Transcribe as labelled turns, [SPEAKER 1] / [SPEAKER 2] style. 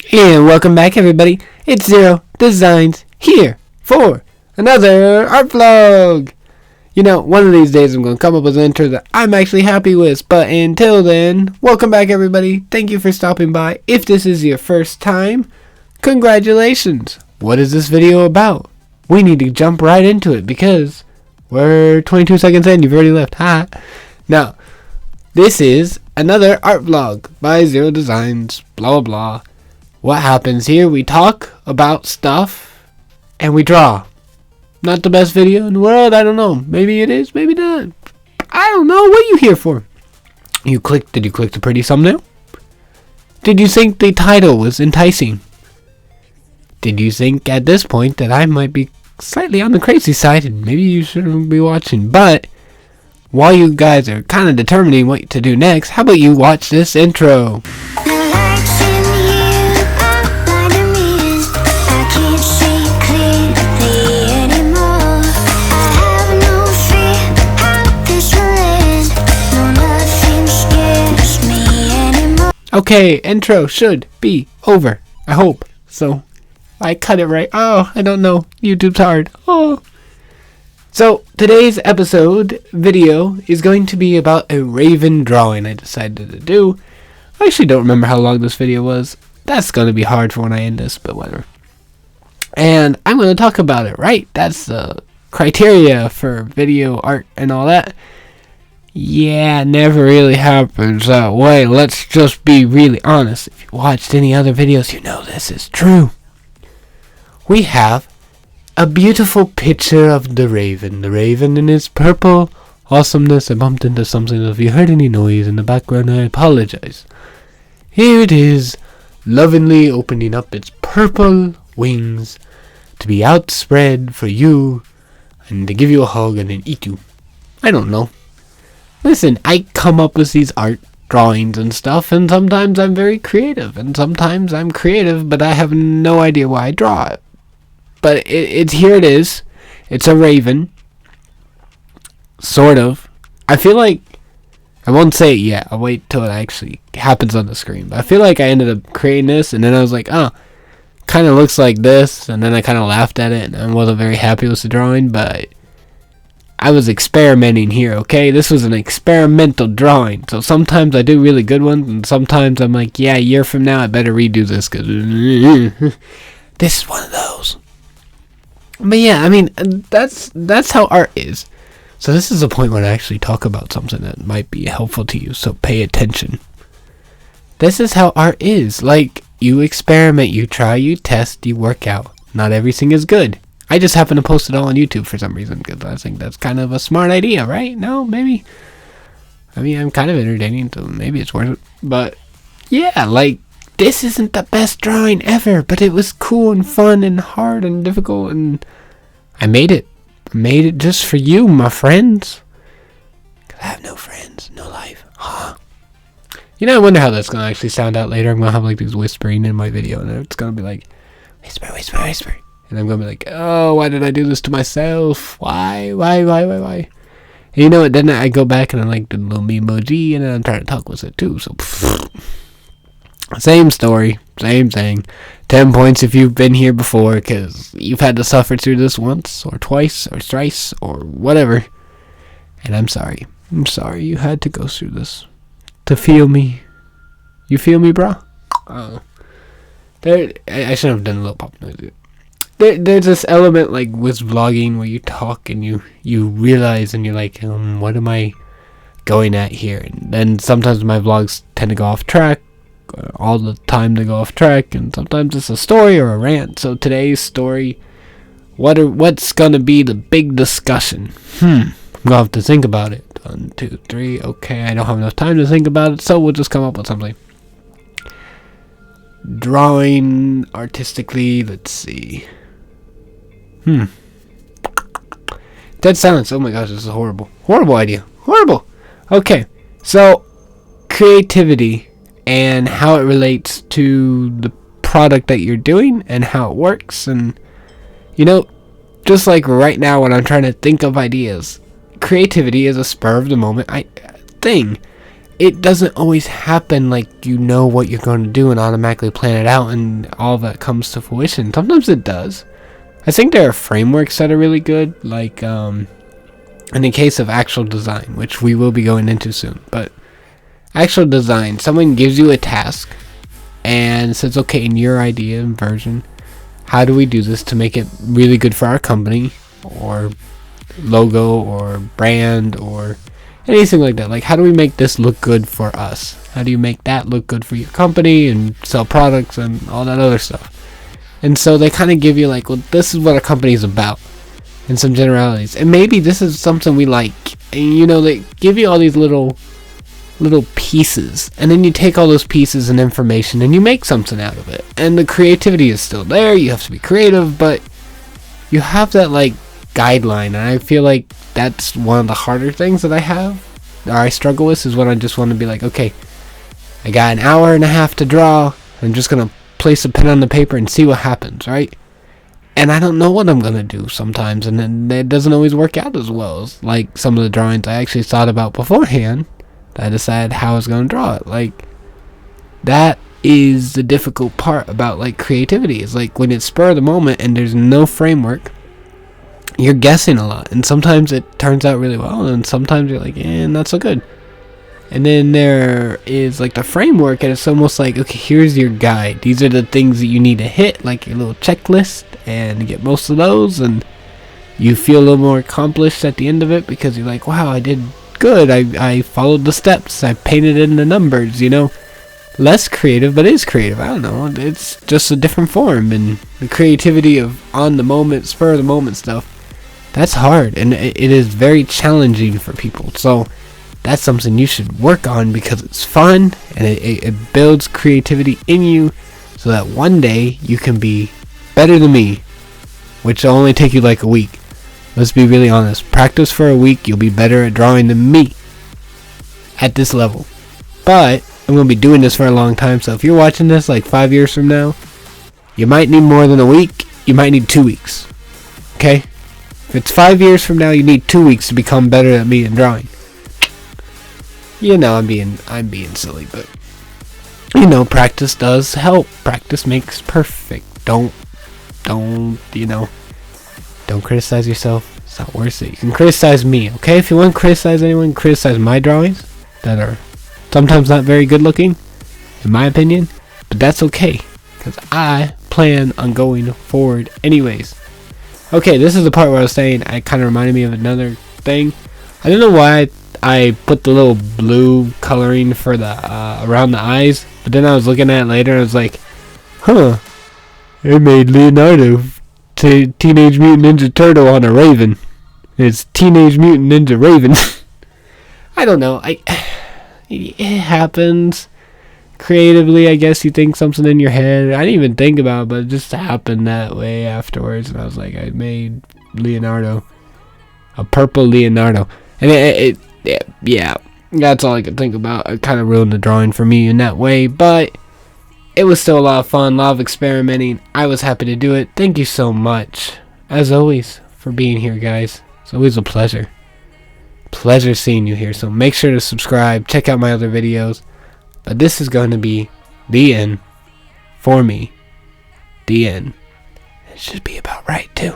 [SPEAKER 1] And welcome back, everybody. It's Zero Designs here for another art vlog. You know, one of these days I'm going to come up with an intro that I'm actually happy with. But until then, welcome back, everybody. Thank you for stopping by. If this is your first time, congratulations. What is this video about? We need to jump right into it because we're 22 seconds in. You've already left. Ha. Now, this is another art vlog by Zero Designs. Blah, blah, blah. What happens here? We talk about stuff and we draw. Not the best video in the world. I don't know. Maybe it is. Maybe not. I don't know. What are you here for? Did you click the pretty thumbnail? Did you think the title was enticing? Did you think at this point that I might be slightly on the crazy side and maybe you shouldn't be watching? But while you guys are kind of determining what to do next, how about you watch this intro? Okay, intro should be over. I hope. So, I cut it right. Oh, I don't know. YouTube's hard. Oh. So, today's episode video is going to be about a raven drawing I decided to do. I actually don't remember how long this video was. That's going to be hard for when I end this, but whatever. And I'm going to talk about it, right? That's the criteria for video art and all that. Yeah, it never really happens that way. Let's just be really honest. If you watched any other videos, you know this is true. We have a beautiful picture of the raven. The raven in its purple awesomeness. I bumped into something. If you heard any noise in the background, I apologize. Here it is, lovingly opening up its purple wings to be outspread for you and to give you a hug and then eat you. I don't know. Listen, I come up with these art drawings and stuff, and sometimes I'm very creative, and sometimes I'm creative, but I have no idea why I draw it. But it's here it is. It's a raven. Sort of. I feel like, I won't say it yet. I'll wait till it actually happens on the screen. But I feel like I ended up creating this, and then I was like, oh, kind of looks like this, and then I kind of laughed at it, and I wasn't very happy with the drawing, but I was experimenting here, okay? This was an experimental drawing. So sometimes I do really good ones, and sometimes I'm like, yeah, a year from now I better redo this, because this is one of those. But yeah, I mean, that's how art is. So this is the point where I actually talk about something that might be helpful to you, so pay attention. This is how art is. Like, you experiment, you try, you test, you work out. Not everything is good. I just happen to post it all on YouTube for some reason because I think that's kind of a smart idea, right? No, maybe. I mean, I'm kind of entertaining, so maybe it's worth it. But yeah, like, this isn't the best drawing ever, but it was cool and fun and hard and difficult, and I made it. I made it just for you, my friends. Because I have no friends, no life. Huh. You know, I wonder how that's going to actually sound out later. I'm going to have like these whispering in my video, and it's going to be like, whisper, whisper, whisper. And I'm going to be like, oh, why did I do this to myself? Why? And you know what? Then I go back and I like the little emoji, and then I'm trying to talk with it too. So, same story, same thing. 10 points if you've been here before, because you've had to suffer through this once, or twice, or thrice, or whatever. And I'm sorry. I'm sorry you had to go through this. To feel me. You feel me, bro? Oh. I should have done a little pop noise. There's this element like with vlogging where you talk and you realize and you're like, what am I going at here? And then sometimes my vlogs tend to go off track. All the time they go off track, and sometimes it's a story or a rant. So today's story, what's gonna be the big discussion? I'm gonna have to think about it. 1, 2, 3. Okay, I don't have enough time to think about it, so we'll just come up with something. Drawing artistically, let's see. Dead silence. Oh my gosh, this is horrible. Horrible idea. Horrible. Okay, so creativity and how it relates to the product that you're doing and how it works. And, you know, just like right now when I'm trying to think of ideas, creativity is a spur of the moment thing. it doesn't always happen like you know what you're going to do and automatically plan it out and all that comes to fruition. Sometimes it does. I think there are frameworks that are really good, like in the case of actual design, which we will be going into soon. But actual design, someone gives you a task and says, okay, in your idea and version, how do we do this to make it really good for our company or logo or brand or anything like that? Like, how do we make this look good for us? How do you make that look good for your company and sell products and all that other stuff? And so they kind of give you like, well, this is what our company is about in some generalities. And maybe this is something we like. And, you know, they give you all these little pieces. And then you take all those pieces and information and you make something out of it. And the creativity is still there. You have to be creative, but you have that like guideline. And I feel like that's one of the harder things that I have, or I struggle with, is when I just want to be like, okay, I got an hour and a half to draw. I'm just going to place a pen on the paper and see what happens, right? And I don't know what I'm gonna do sometimes, and then it doesn't always work out as well as like some of the drawings I actually thought about beforehand that I decided how I was gonna draw it. Like, that is the difficult part about like creativity, is like when it's spur of the moment and there's no framework, you're guessing a lot, and sometimes it turns out really well and sometimes you're like, not so good. And then there is like the framework, and it's almost like, okay, here's your guide. These are the things that you need to hit, like your little checklist, and you get most of those, and you feel a little more accomplished at the end of it because you're like, wow, I did good. I followed the steps. I painted in the numbers, you know. Less creative, but is creative. I don't know. It's just a different form, and the creativity of on the moment, spur of the moment stuff, that's hard, and it is very challenging for people. So that's something you should work on because it's fun and it builds creativity in you so that one day you can be better than me, which will only take you like a week. Let's be really honest. Practice for a week, you'll be better at drawing than me at this level. But I'm going to be doing this for a long time, so if you're watching this like 5 years from now, you might need more than a week. You might need 2 weeks. Okay? If it's 5 years from now, you need 2 weeks to become better than me in drawing. You know, I'm being silly, but you know, practice does help. Practice makes perfect. Don't criticize yourself. It's not worth it. You can criticize me, okay? If you want to criticize anyone, criticize my drawings that are sometimes not very good looking, in my opinion, but that's okay because I plan on going forward anyways. Okay, this is the part where I was saying it kind of reminded me of another thing. I don't know why I put the little blue coloring for the around the eyes, but then I was looking at it later and I was like, huh, I made Leonardo Teenage Mutant Ninja Turtle on a raven. It's Teenage Mutant Ninja Raven. I don't know, it happens. Creatively, I guess you think something in your head. I didn't even think about it, but it just happened that way afterwards, and I was like, I made Leonardo, a purple Leonardo. And yeah, that's all I could think about. It kind of ruined the drawing for me in that way, but it was still a lot of fun, a lot of experimenting. I was happy to do it. Thank you so much, as always, for being here, guys. It's always a pleasure. Pleasure seeing you here. So make sure to subscribe, check out my other videos. But this is going to be the end for me. The end. It should be about right, too.